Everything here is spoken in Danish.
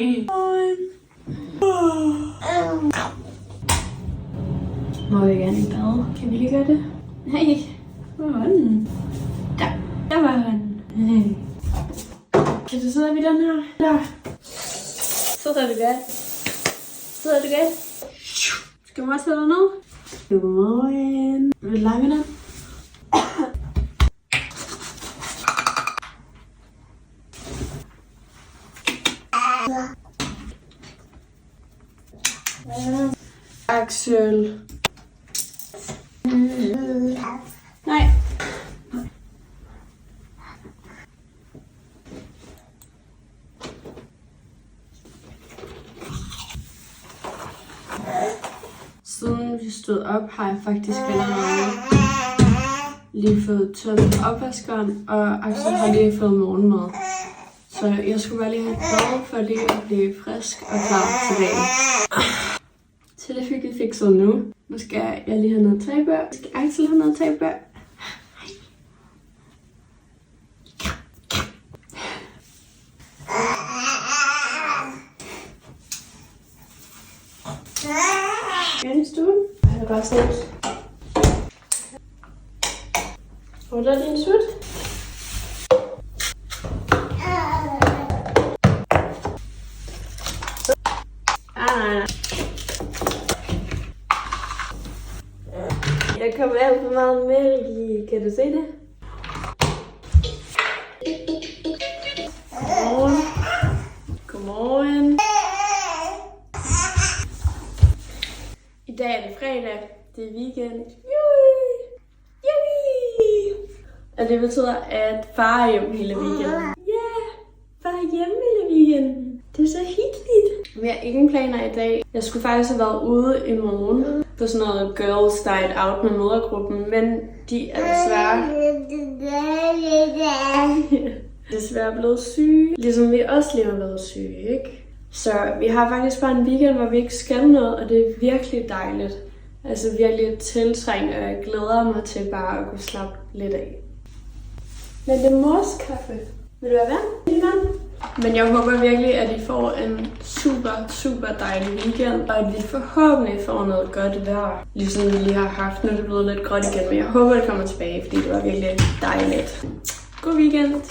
Må vi gerne i bad? Kan vi lige gøre det? Nej. Hvor var den? Der var den. Kan du sidde ved den her? Der. Sidder du godt? Sidder du godt? Skal man også sætte dig ned? Godmorgen. Vil du lege med den? Axel. Nej. Siden vi stod op, har jeg faktisk allerede lige fået tømt opvaskeren, og Axel har lige fået morgenmad. Så jeg skulle bare lige have et bad for lige at blive frisk og klar til dagen. Så det fik jeg fikset nu. Nu skal jeg lige have noget tag på. Skal Axel have noget tag på? Er det stuen? Er det bare sådan? Hvor er din sut? Nej. Der kommer alt for meget mælk i. Kan du se det? Godmorgen. Godmorgen. I dag er det fredag. Det er weekend. Og det betyder, at far er hjemme hele weekenden. Ja, far er hjemme hele weekenden. Det er så hyggeligt. Vi har ingen planer i dag. Jeg skulle faktisk have været ude i morgen på sådan noget Girls Night Out med mødergruppen, men de er desværre blevet syge, ligesom vi også lige har været syge, ikke? Så vi har faktisk bare en weekend, hvor vi ikke skal noget, og det er virkelig dejligt. Altså virkelig tiltrængt, og jeg glæder mig til bare at kunne slappe lidt af. Men det er morskaffe. Vil du have vand? Men jeg håber virkelig, at I får en super dejlig weekend, og at vi forhåbentlig får noget godt vejr, ligesom vi lige har haft. Nu er det blevet lidt gråt igen, men jeg håber, det kommer tilbage, fordi det var virkelig dejligt. God weekend!